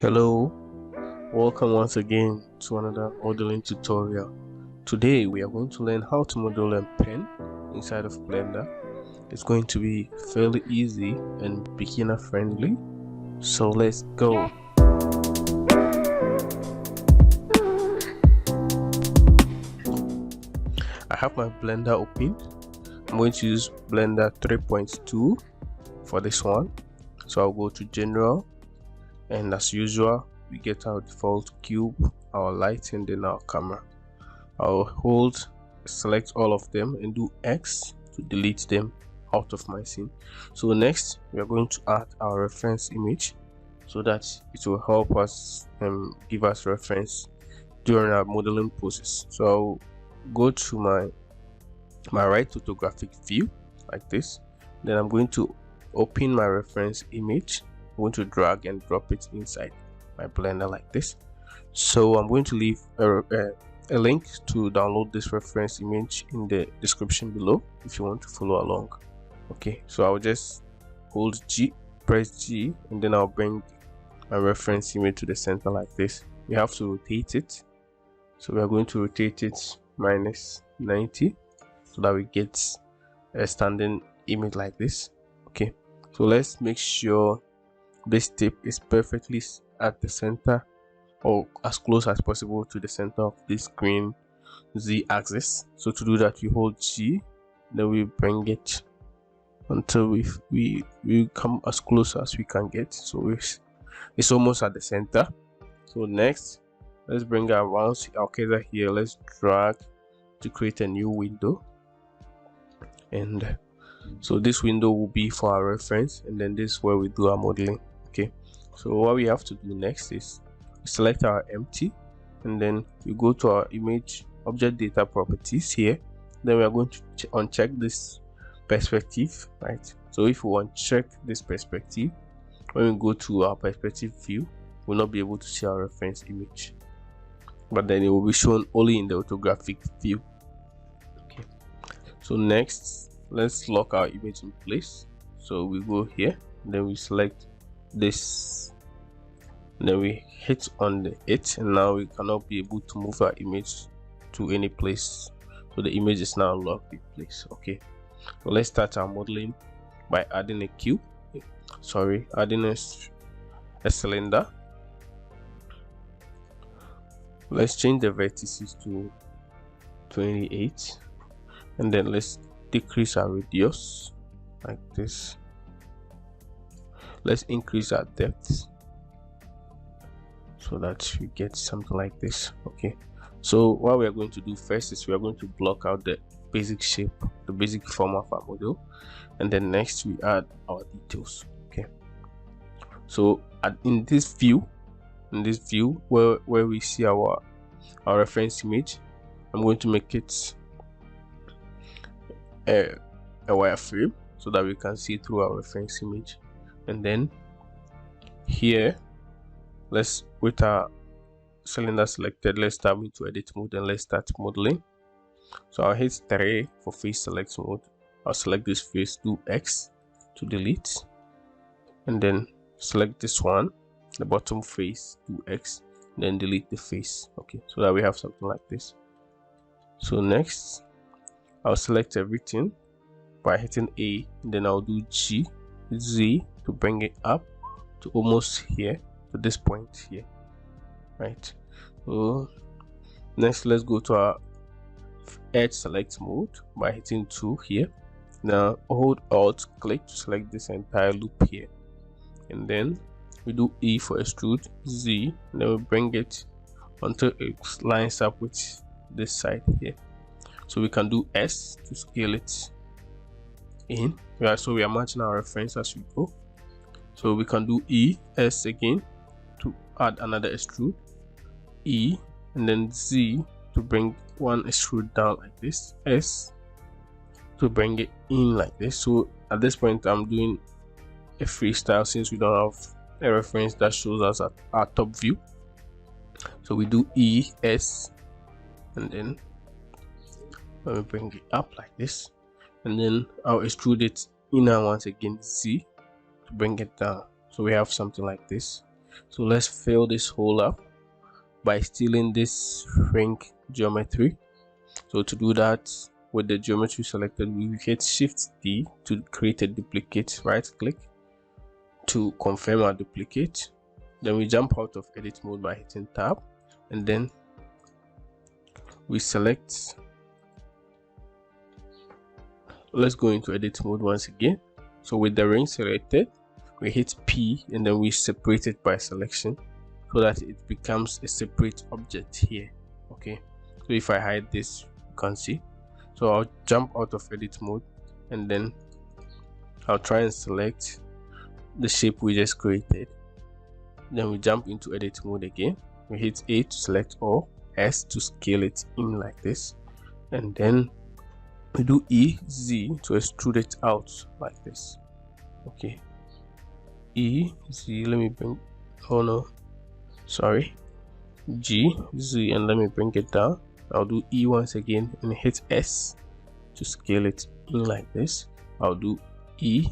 Hello, welcome once again to another modeling tutorial. Today we are going to learn how to model a pen inside of Blender. It's going to be fairly easy and beginner friendly, so let's go. I have my Blender open. I'm going to use Blender 3.2 for this one, so I'll go to General, and as usual we get our default cube, our light, and then our camera. I'll select all of them and do X to delete them out of my scene. So next we are going to add our reference image so that it will help us give us reference during our modeling process. So I'll go to my right photographic view like this. Then I'm going to open my reference image. I'm going to drag and drop it inside my Blender like this. So I'm going to leave a link to download this reference image in the description below if you want to follow along. Okay, so I'll just hold G, press G, and then I'll bring my reference image to the center like this. We have to rotate it, so we are going to rotate it minus 90 so that we get a standing image like this. Okay, so let's make sure this tip is perfectly at the center or as close as possible to the center of this green Z axis. So to do that, we hold G, then we bring it until we come as close as we can get. So it's almost at the center. So next, let's bring our mouse, our cursor here. Let's drag to create a new window, and so this window will be for our reference, and then this is where we do our modeling. Okay, so what we have to do next is select our empty, and then we go to our image object data properties here. Then we are going to uncheck this perspective, right? So if we uncheck this perspective, when we go to our perspective view, we'll not be able to see our reference image, but then it will be shown only in the orthographic view. Okay, so next let's lock our image in place. So we go here, then we select this, then we hit on it, and now we cannot be able to move our image to any place. So the image is now locked in place. Okay, so let's start our modeling by adding a cube, adding a cylinder. Let's change the vertices to 28, and then let's decrease our radius like this. Let's increase our depth so that we get something like this. Okay, so what we are going to do first is we are going to block out the basic shape, the basic form of our model, and then next we add our details. Okay, so in this view where we see our reference image, I'm going to make it a wireframe so that we can see through our reference image. And then here, with our cylinder selected, let's tap into edit mode and let's start modeling. So I'll hit 3 for face select mode. I'll select this face, do X to delete, and then select this one, the bottom face, do X, then delete the face. Okay, so that we have something like this. So next I'll select everything by hitting A, and then I'll do Z to bring it up to almost here, to this point here, right? So next let's go to our edge select mode by hitting 2 here. Now hold Alt click to select this entire loop here, and then we do E for extrude, Z, and then we bring it until it lines up with this side here. So we can do S to scale it in. So we are matching our reference as we go. So we can do E, S again to add another extrude, E, and then Z to bring one extrude down like this, S to bring it in like this. So at this point I'm doing a freestyle since we don't have a reference that shows us at our top view. So we do E, S, and then we bring it up like this, and then I'll extrude it in, and once again Z to bring it down. So we have something like this. So let's fill this hole up by stealing this ring geometry. So to do that, with the geometry selected, we hit Shift D to create a duplicate. Right click to confirm our duplicate. Then we jump out of edit mode by hitting tab, and then we select. Let's go into edit mode once again. So with the ring selected, we hit P and then we separate it by selection so that it becomes a separate object here. Okay, so if I hide this, you can see. So I'll jump out of edit mode and then I'll try and select the shape we just created. Then we jump into edit mode again. We hit A to select all, S to scale it in like this, and then we do E, Z to extrude it out like this. Okay, E, Z, let me bring, oh no, sorry, G, Z, and let me bring it down. I'll do E once again and hit S to scale it in like this. I'll do E,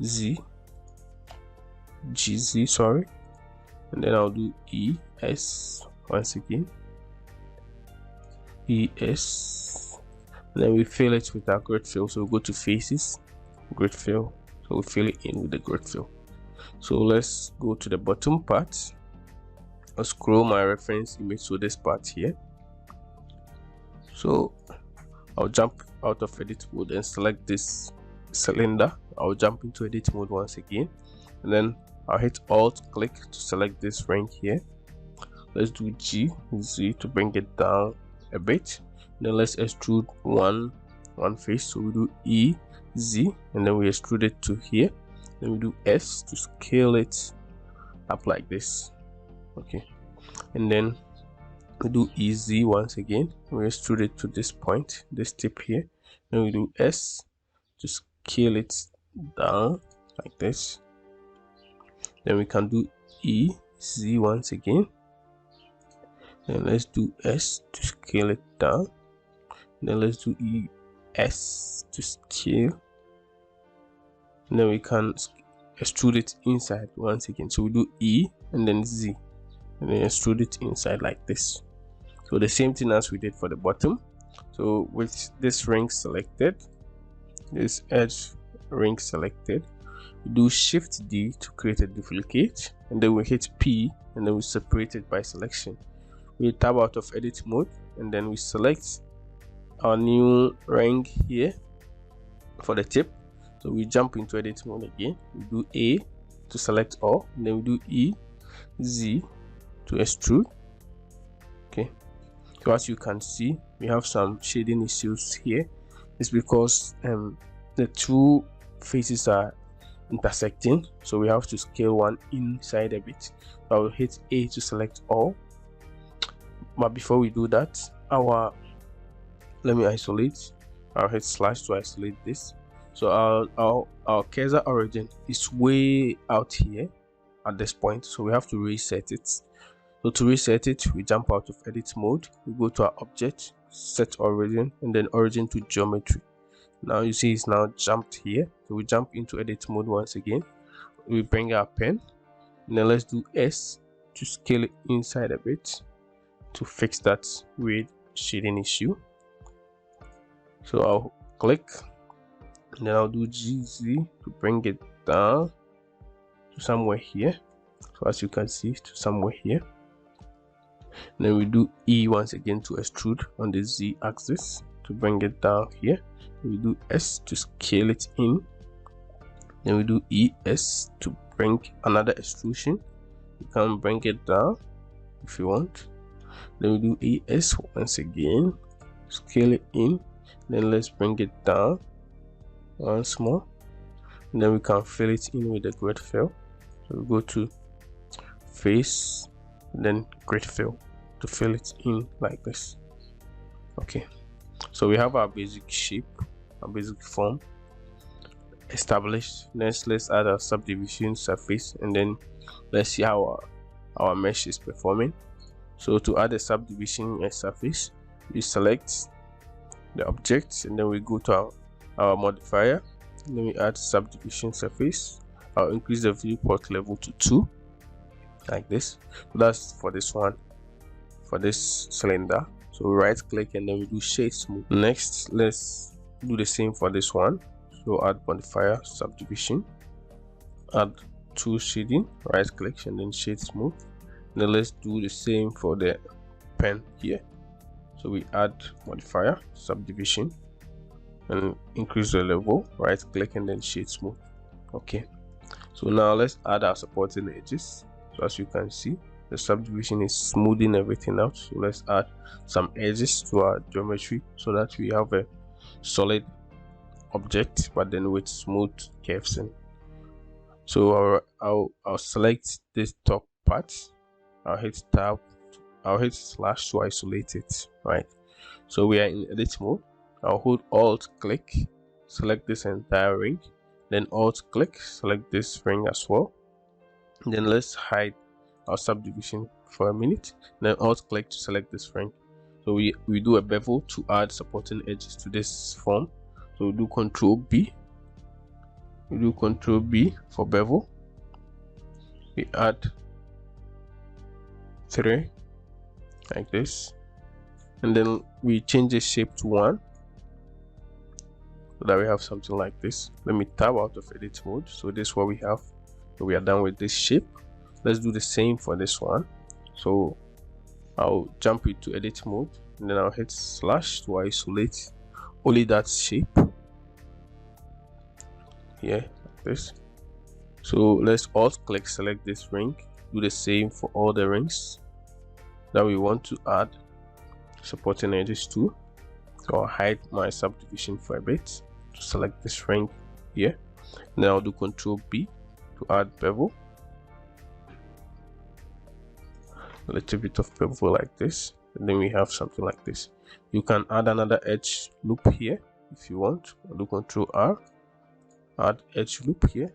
Z, G, Z, sorry, and then I'll do E, S once again, E, S, and then we fill it with our grid fill. So we'll go to faces, grid fill, so we fill it in with the grid fill. So let's go to the bottom part. I'll scroll my reference image, so this part here. So I'll jump out of edit mode and select this cylinder. I'll jump into edit mode once again, and then I'll hit Alt click to select this ring here. Let's do G, Z to bring it down a bit. Then let's extrude one face. So we do E, Z, and then we extrude it to here. Then we do S to scale it up like this. Okay, and then we do EZ once again. We extrude it to this point, this tip here. Then we do S to scale it down like this. Then we can do EZ once again. Then let's do S to scale it down. Then let's do ES to scale. And then we can extrude it inside once again. So we do E and then Z, and then extrude it inside like this. So the same thing as we did for the bottom. So with this ring selected, this edge ring selected, we do Shift D to create a duplicate, and then we hit P and then we separate it by selection. We tab out of edit mode and then we select our new ring here for the tip. So we jump into edit mode again. We do A to select all, and then we do E, Z to extrude. Okay, so as you can see, we have some shading issues here. It's because the two faces are intersecting, so we have to scale one inside a bit. So I will hit A to select all, but before we do that, let me isolate. I'll hit slash to isolate this. So our cursor origin is way out here at this point, so we have to reset it. So to reset it, we jump out of edit mode, we go to our object, set origin, and then origin to geometry. Now you see it's now jumped here, so we jump into edit mode once again. We bring our pen, and then let's do S to scale it inside a bit to fix that weird shading issue. So I'll click, and then I'll do GZ to bring it down to somewhere here. So as you can see, to somewhere here. And then we do E once again to extrude on the Z axis to bring it down here. We do S to scale it in. Then we do ES to bring another extrusion. You can bring it down if you want. Then we do ES once again, scale it in. Then let's bring it down once more, and then we can fill it in with the grid fill. So we go to face, then grid fill to fill it in like this. Okay, so we have our basic shape, our basic form established. Next, let's add our subdivision surface, and then let's see how our mesh is performing. So to add a subdivision surface, we select the object, and then we go to our modifier, and then we add subdivision surface. I'll increase the viewport level to 2, like this. So that's for this one, for this cylinder. So right click and then we do shade smooth. Next, let's do the same for this one. So add modifier, subdivision, add tool shading, right click and then shade smooth. Then let's do the same for the pen here. So we add modifier, subdivision, and increase the level, right click and then shade smooth. Okay, so now let's add our supporting edges. So as you can see, the subdivision is smoothing everything out. So let's add some edges to our geometry so that we have a solid object but then with smooth curves in. So I'll select this top part, I'll hit tab, I'll hit slash to isolate it, right? So we are in edit mode. I'll hold alt click, select this entire ring, then alt click, select this ring as well. And then let's hide our subdivision for a minute, then alt click to select this ring. So we do a bevel to add supporting edges to this form. So we do Control B, we do Control B for bevel, we add 3 like this, and then we change the shape to 1 so that we have something like this. Let me tab out of edit mode. So this is what we have. So we are done with this shape. Let's do the same for this one. So I'll jump into edit mode and then I'll hit slash to isolate only that shape here, like this. So let's alt click, select this ring, do the same for all the rings that we want to add supporting edges to. So I'll hide my subdivision for a bit to select this ring here, and then I'll do Control B to add bevel, a little bit of bevel like this, and then we have something like this. You can add another edge loop here if you want. I'll do Control R, add edge loop here,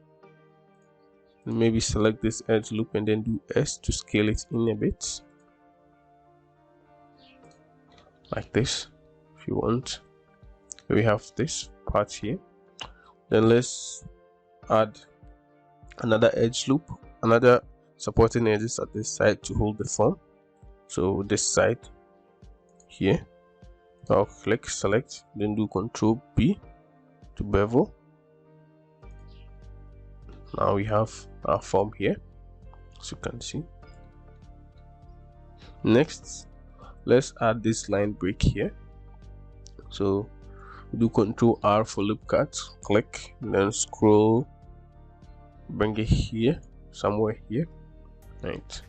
and maybe select this edge loop and then do S to scale it in a bit like this if you want. We have this part here. Then let's add another edge loop, another supporting edges at this side to hold the form. So this side here, I'll click, select, then do Control B to bevel. Now we have our form here, as you can see. Next, let's add this line break here. So do Control R for loop cut, click, and then scroll, bring it here, somewhere here, right?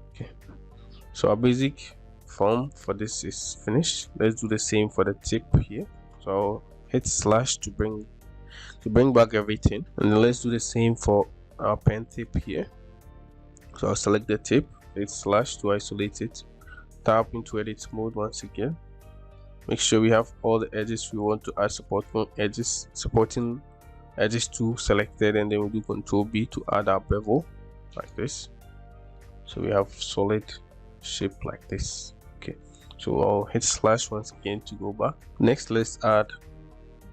Okay, so our basic form for this is finished. Let's do the same for the tip here. So I'll hit slash to bring back everything, and then let's do the same for our pen tip here. So I'll select the tip, hit slash to isolate it, tap into edit mode once again. Make sure we have all the edges we want to add supporting edges to selected, and then we do Control B to add our bevel like this. So we have solid shape like this. Okay, so I'll hit slash once again to go back. Next, let's add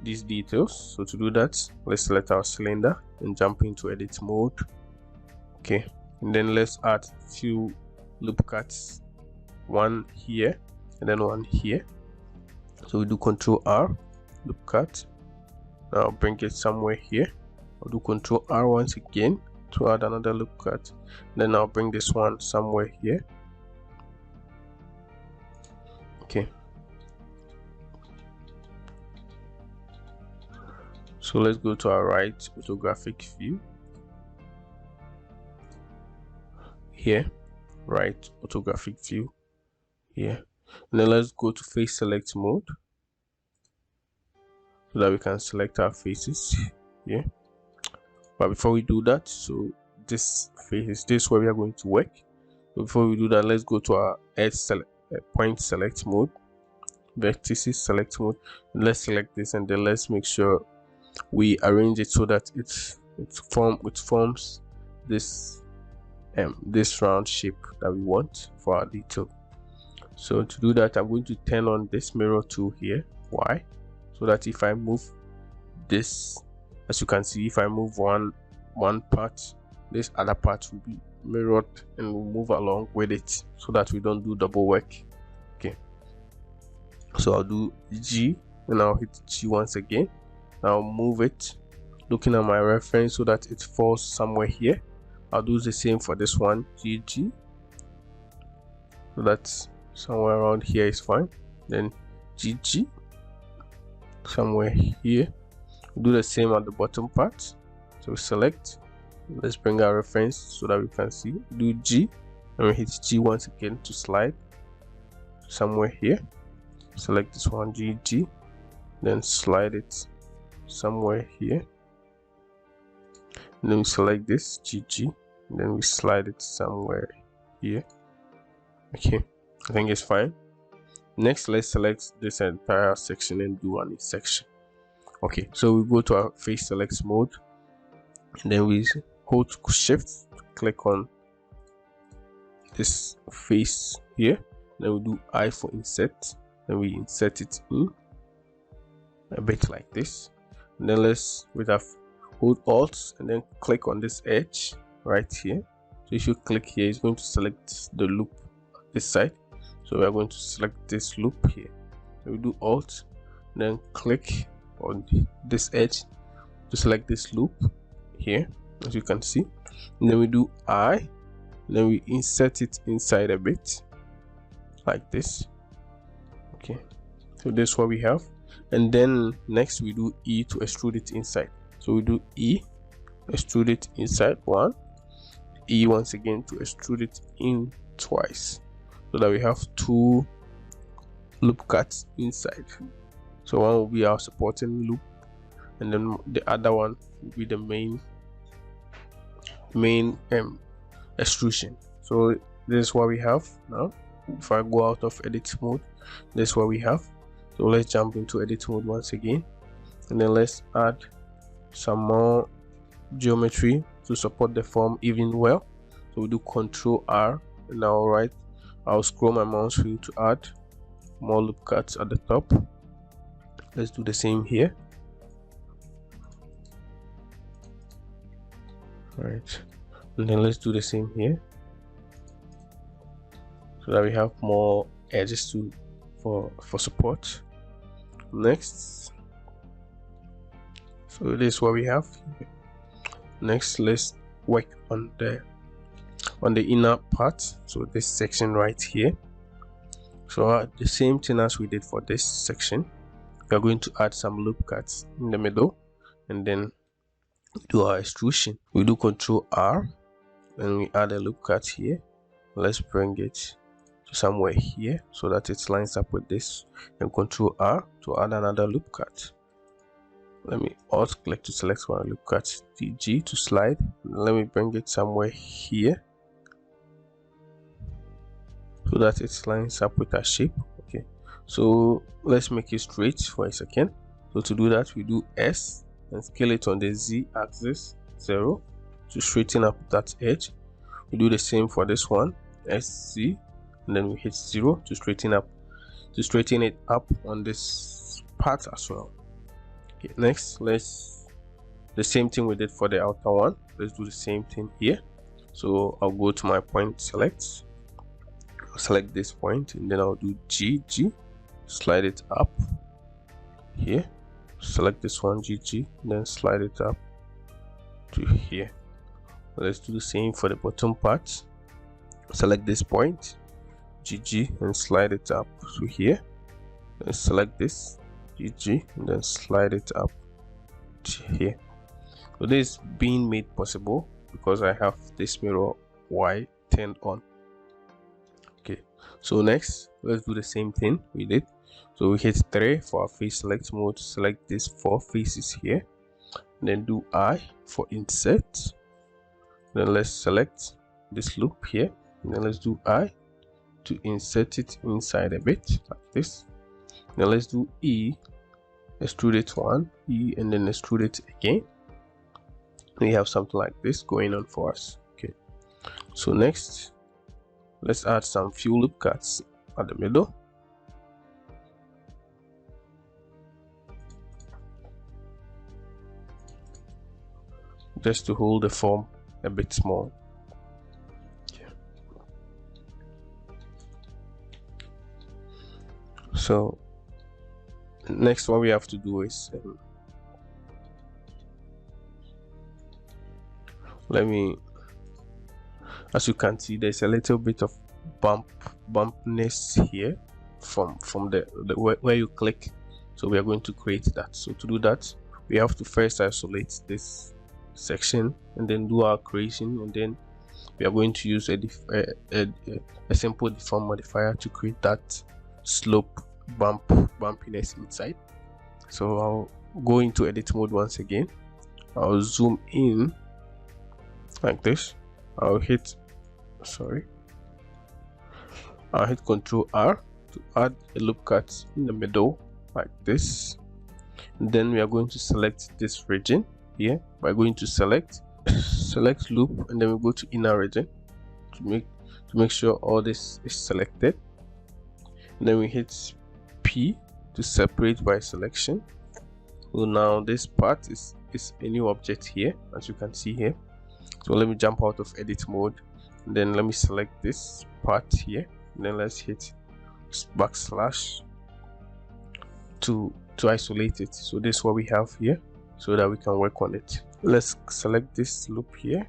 these details. So to do that, let's select our cylinder and jump into edit mode. Okay, and then let's add few loop cuts, one here and then one here. So we do Control R, loop cut. Now bring it somewhere here. I'll do Control R once again to add another loop cut. Then I'll bring this one somewhere here. Okay, so let's go to our right orthographic view here, right orthographic view here, and then let's go to face select mode so that we can select our faces here. But before we do that, so this face is this where we are going to work. So before we do that, let's go to our edge point select mode, vertices select mode, and let's select this, and then let's make sure we arrange it so that it forms this this round shape that we want for our detail. So to do that, I'm going to turn on this mirror tool here. Why? So that if I move this, as you can see, if I move one part, this other part will be mirrored and we'll move along with it so that we don't do double work. Okay, so I'll do G and I'll hit G once again. I'll move it looking at my reference so that it falls somewhere here. I'll do the same for this one, GG, so that's somewhere around here is fine. Then GG somewhere here. We'll do the same at the bottom part. So we select, let's bring our reference so that we can see. Do G and we hit G once again to slide somewhere here. Select this one, GG, then slide it somewhere here. And then we select this GG, and then we slide it somewhere here. Okay, I think it's fine. Next, let's select this entire section and do an intersection. Okay, so we go to our face select mode, and then we hold shift to click on this face here. Then we do I for insert, then we insert it in a bit like this. And then we have hold Alt and then click on this edge right here. So if you click here, it's going to select the loop this side. So we are going to select this loop here. So we do Alt, then click on this edge to select this loop here, as you can see. And then we do I, and then we insert it inside a bit like this. Okay, so this is what we have. And then next we do E to extrude it inside. So we do E, extrude it inside one, E once again to extrude it in twice, so that we have two loop cuts inside. So one will be our supporting loop, and then the other one will be the main extrusion. So this is what we have now. If I go out of edit mode, this is what we have. So let's jump into edit mode once again, and then let's add some more geometry to support the form even well. So we do Ctrl R, and now I'll scroll my mouse wheel to add more loop cuts at the top. Let's do the same here. Right, and then let's do the same here, so that we have more edges for support. Next, so this is what we have. Next, let's work on the inner part, so this section right here. So the same thing as we did for this section, we are going to add some loop cuts in the middle, and then do our extrusion. We do Ctrl R, and we add a loop cut here. Let's bring it to somewhere here so that it lines up with this, and Ctrl R to add another loop cut. Let me alt click to select one loop cut, DG to slide. Let me bring it somewhere here so that it lines up with our shape. Okay, so let's make it straight for a second. So to do that, we do S and scale it on the Z axis 0 to straighten up that edge. We do the same for this one, SC, and then we hit 0 to straighten it up on this part as well. Okay, next, the same thing we did for the outer one. Let's do the same thing here. So I'll go to my point select, select this point, and then I'll do GG, slide it up here. Select this one, GG, then slide it up to here. Let's do the same for the bottom part. Select this point, GG, and slide it up to here. Then select this, GG, and then slide it up to here. So this is being made possible because I have this mirror Y turned on. Okay, so next let's do the same thing we did. So we hit 3 for our face select mode, select these 4 faces here, and then do I for insert. Then let's select this loop here, and then let's do I to insert it inside a bit like this. Then let's do E, extrude it one, E, and then extrude it again. We have something like this going on for us. Okay, so next let's add some few loop cuts at the middle. Just to hold the form a bit small. So next, what we have to do is as you can see, there's a little bit of bumpness here from the where you click. So we are going to create that. So to do that, we have to first isolate this section and then do our creation, and then we are going to use a simple deform modifier to create that slope bumpiness inside. So I'll go into edit mode once again. I'll zoom in like this. I'll hit Ctrl R to add a loop cut in the middle like this. And then we are going to select this region here. We're going to select loop, and then we go to inner region to make sure all this is selected. And then we hit P to separate by selection. So now this part is a new object here, as you can see here. So let me jump out of edit mode, and then let me select this part here, and then let's hit backslash to isolate it. So this is what we have here, so that we can work on it. Let's select this loop here,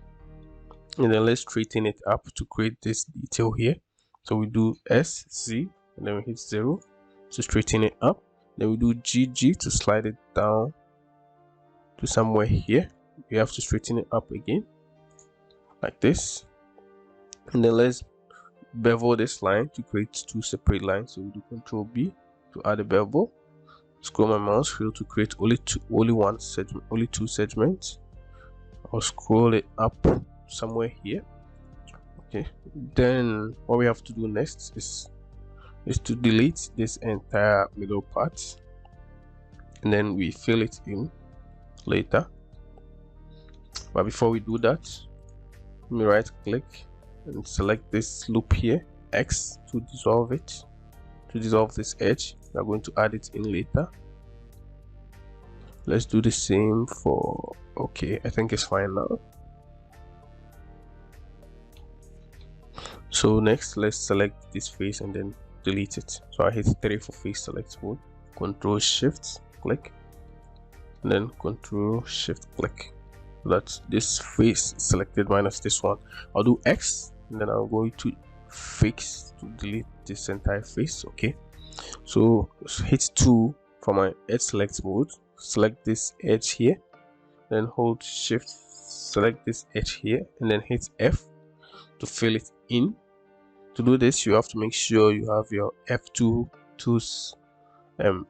and then let's straighten it up to create this detail here. So we do SZ, and then we hit 0 to straighten it up. Then we do GG to slide it down to somewhere here. We have to straighten it up again like this, and then let's bevel this line to create two separate lines. So we do Ctrl B to add a bevel, scroll my mouse wheel to create only two segments. I'll scroll it up somewhere here. Okay, then what we have to do next is to delete this entire middle part, and then we fill it in later. But before we do that, let me right click and select this loop here, X, to dissolve it, to dissolve this edge. We are going to add it in later. Let's do the same for, okay, I think it's fine now. So next, let's select this face and then delete it. So I hit 3 for face select mode, Ctrl Shift click, and then Ctrl Shift click. That's this face selected minus this one. I'll do X, and then I'm going to fix to delete this entire face. Okay, so hit 2 for my edge select mode, select this edge here, then hold Shift, select this edge here, and then hit F to fill it in. To do this, you have to make sure you have your F2 tools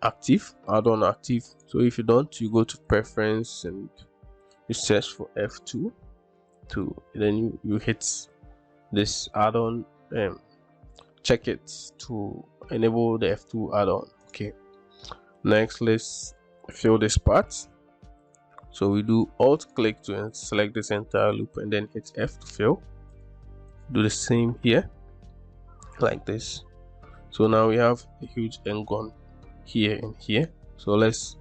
active, add-on active. So if you don't, you go to preference and you search for F2 then you hit this add-on, check it to enable the F2 add-on. Okay, next let's fill this part. So we do alt click to select this entire loop and then hit F to fill. Do the same here like this. So now we have a huge n-gon here and here. So let's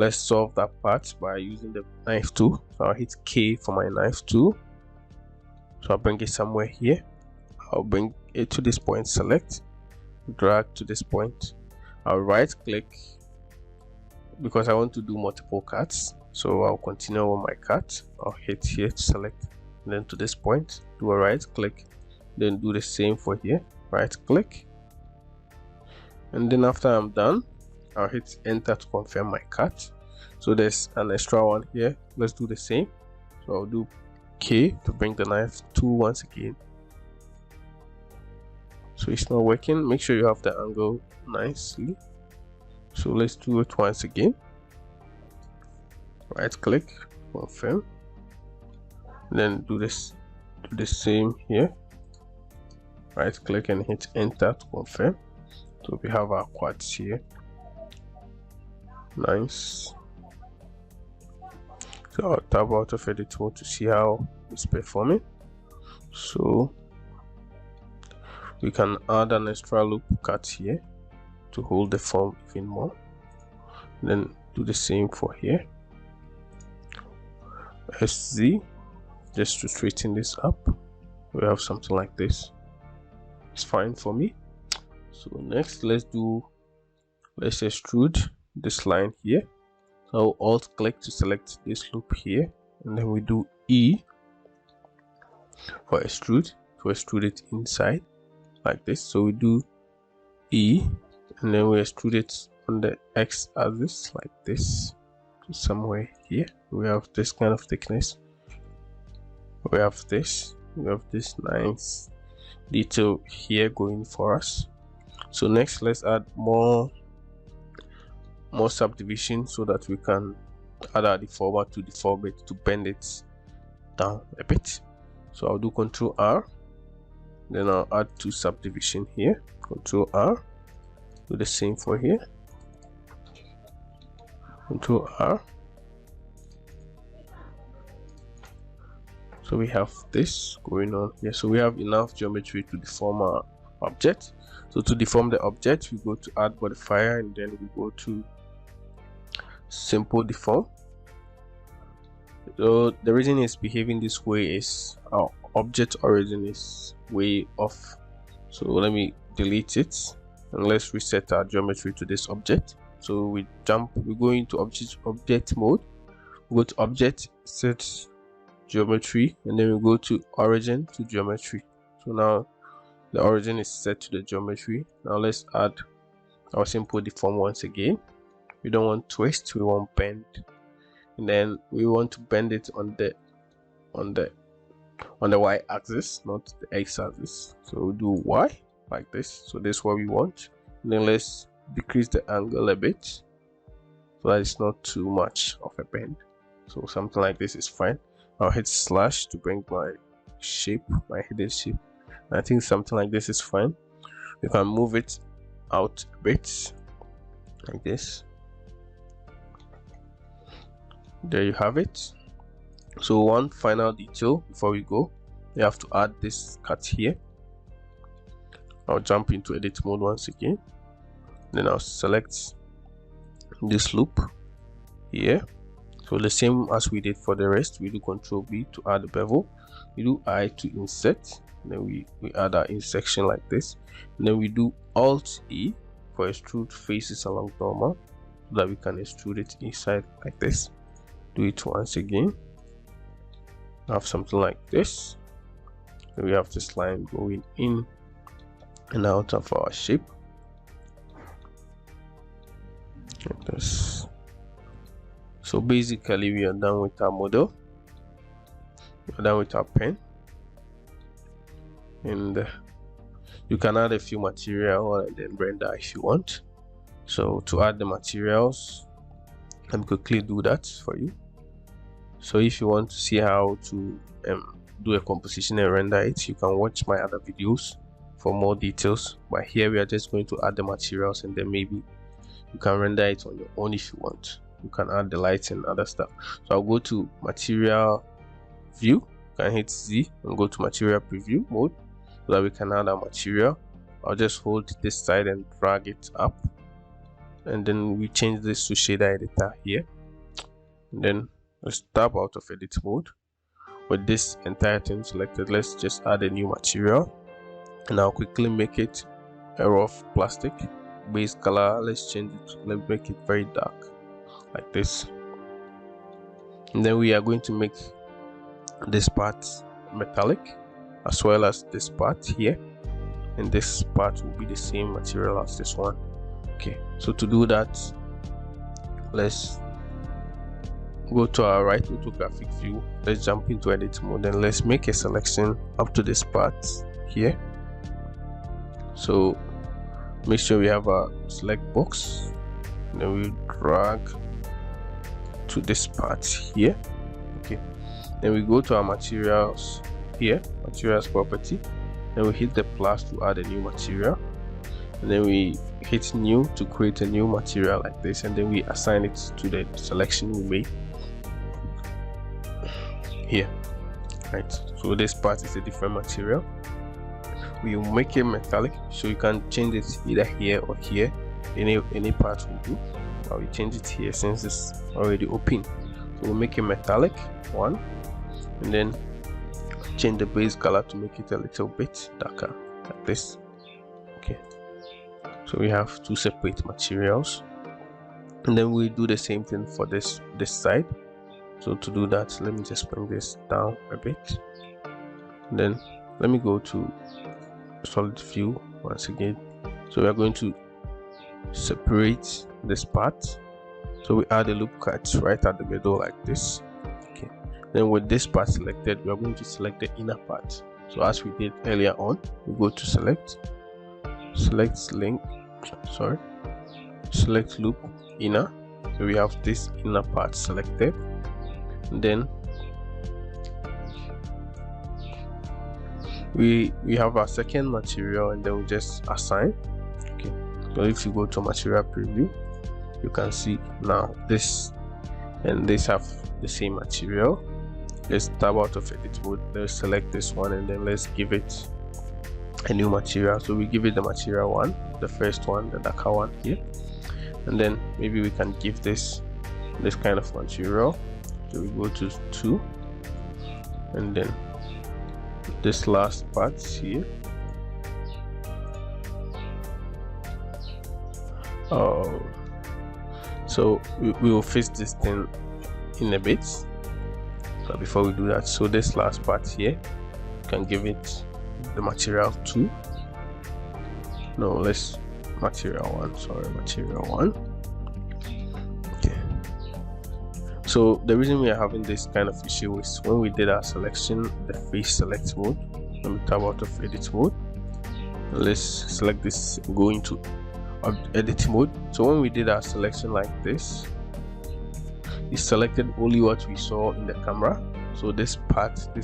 solve that part by using the knife tool. So I'll hit K for my knife tool. So I'll bring it somewhere here. I'll bring it to this point, select, drag to this point. I'll right click because I want to do multiple cuts. So I'll continue on my cut. I'll hit here to select, and then to this point, do a right click, then do the same for here, right click, and then after I'm done, I'll hit enter to confirm my cut. So there's an extra one here. Let's do the same. So I'll do K to bring the knife tool once again. So it's not working. Make sure you have the angle nicely. So let's do it once again. Right click, confirm, then do the same here. Right click and hit enter to confirm. So we have our quads here. Nice. So I'll tab out of edit mode to see how it's performing. So we can add an extra loop cut here to hold the form even more. Then do the same for here. SZ, just to straighten this up, we have something like this. It's fine for me. So next, let's do let's extrude this line here. So alt click to select this loop here, and then we do E for extrude to extrude it inside like this. So we do E, and then we extrude it on the X axis like this to somewhere here. We have this kind of thickness. We have this nice detail here going for us. So next, let's add more subdivision so that we can add our deformer to deform it, to bend it down a bit. So I'll do Ctrl R, then I'll add 2 subdivision here. Ctrl R, do the same for here. Ctrl R. So we have this going on here. So we have enough geometry to deform our object. So to deform the object, we go to add modifier, and then we go to simple deform. So the reason it's behaving this way is our object origin is way off. So let me delete it, and let's reset our geometry to this object. So we go into object mode, we go to object, set geometry, and then we go to origin to geometry. So now the origin is set to the geometry. Now let's add our simple deform once again. We don't want twist, we want bend, and then we want to bend it on the Y axis, not the X axis. So we'll do Y like this. So this is what we want. And then let's decrease the angle a bit so that it's not too much of a bend. So something like this is fine. I'll hit slash to bring my shape, my hidden shape. I think something like this is fine. You can move it out a bit like this. There you have it. So one final detail before we go, you have to add this cut here. I'll jump into edit mode once again, then I'll select this loop here. So the same as we did for the rest, we do Ctrl B to add a bevel, we do I to insert, and then we add our intersection like this, and then we do Alt E for extrude faces along normal so that we can extrude it inside like this. Do it once again. Have something like this. Then we have this line going in and out of our shape like this. So basically we are done with our model, we are done with our pen, and you can add a few material and then render if you want. So to add the materials, let me quickly do that for you. So if you want to see how to do a composition and render it, you can watch my other videos for more details, but here we are just going to add the materials, and then maybe you can render it on your own if you want. You can add the lights and other stuff. So I'll go to material view, you can hit Z and go to material preview mode so that we can add our material. I'll just hold this side and drag it up, and then we change this to shader editor here, and then let's tap out of edit mode. With this entire thing selected, let's just add a new material, and I'll quickly make it a rough plastic. Base color, let's change it, let's make it very dark like this, and then we are going to make this part metallic as well as this part here, and this part will be the same material as this one. Okay, so to do that, let's go to our right orthographic view, let's jump into edit mode, and let's make a selection up to this part here. So make sure we have a select box, and then we drag to this part here. Okay, then we go to our materials here, materials property, then we hit the plus to add a new material, and then we hit new to create a new material like this, and then we assign it to the selection we made here, right? So this part is a different material. We will make it metallic, so you can change it either here or here, any part will do. But we change it here since it's already open. So we'll make it metallic one, and then change the base color to make it a little bit darker like this. Okay, So we have two separate materials, and then we do the same thing for this side. So to do that, let me just bring this down a bit, and then let me go to solid view once again. So we are going to separate this part. So we add a loop cut right at the middle like this. Okay, then with this part selected, we are going to select the inner part. So as we did earlier on, we go to select link, select loop inner. So we have this inner part selected, and then we have our second material, and then we just assign. Okay, so if you go to material preview, you can see now this and this have the same material. Let's tab out of edit mode, let's select this one, and then let's give it a new material. So we give it the material 1, the first one, the darker one here, and then maybe we can give this kind of material. So we go to 2, and then this last part here. So we will fix this thing in a bit, but before we do that, so this last part here, you can give it the material 2. No, let's material 1, sorry, material 1. Okay, so the reason we are having this kind of issue is when we did our selection, the face select mode. Let me tab out of edit mode, let's select this, go into edit mode. So when we did our selection like this, it selected only what we saw in the camera. So this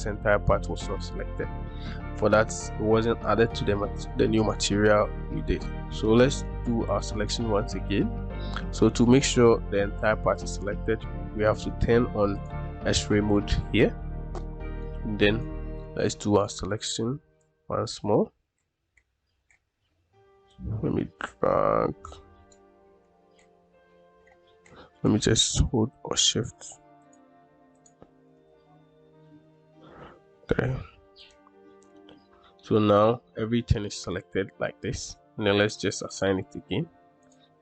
entire part was not selected. For that, it wasn't added to the new material we did. So let's do our selection once again. So to make sure the entire part is selected, we have to turn on X-ray mode here, and then let's do our selection once more. Let me drag, let me just hold or shift. Okay, so now everything is selected like this, and then let's just assign it again.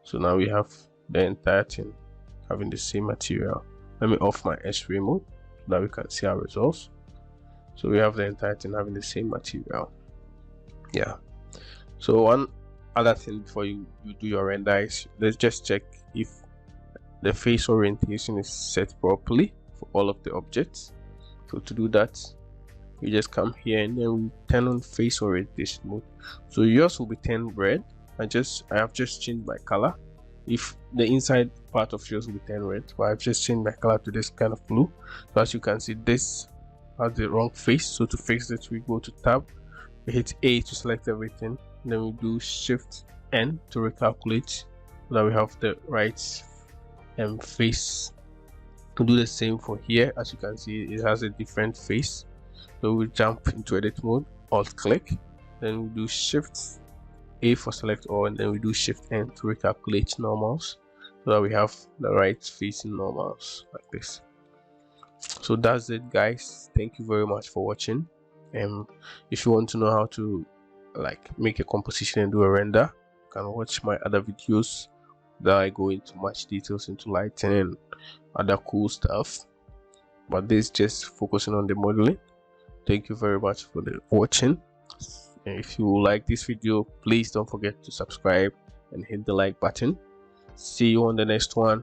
So now we have the entire thing having the same material. Let me off my X-ray mode so that we can see our results. So we have the entire thing having the same material. Yeah, so one other thing before you do your render is, let's just check if the face orientation is set properly for all of the objects. So to do that, we just come here and then we turn on face orientation mode. So yours will be turned red. I have just changed my color. If the inside part of yours will be turned red, but I've just changed my color to this kind of blue. So as you can see, this has the wrong face. So to fix it, we go to tab, we hit A to select everything, then we do Shift N to recalculate so that we have the right face. To do the same for here, as you can see, it has a different face. So we jump into edit mode, alt click, then we do Shift A for select all, and then we do Shift N to recalculate normals so that we have the right face in normals like this. So that's it, guys. Thank you very much for watching. If you want to know how to make a composition and do a render, you can watch my other videos that I go into much details into lighting and other cool stuff, but this just focusing on the modeling. Thank you very much for watching, and if you like this video, please don't forget to subscribe and hit the like button. See you on the next one.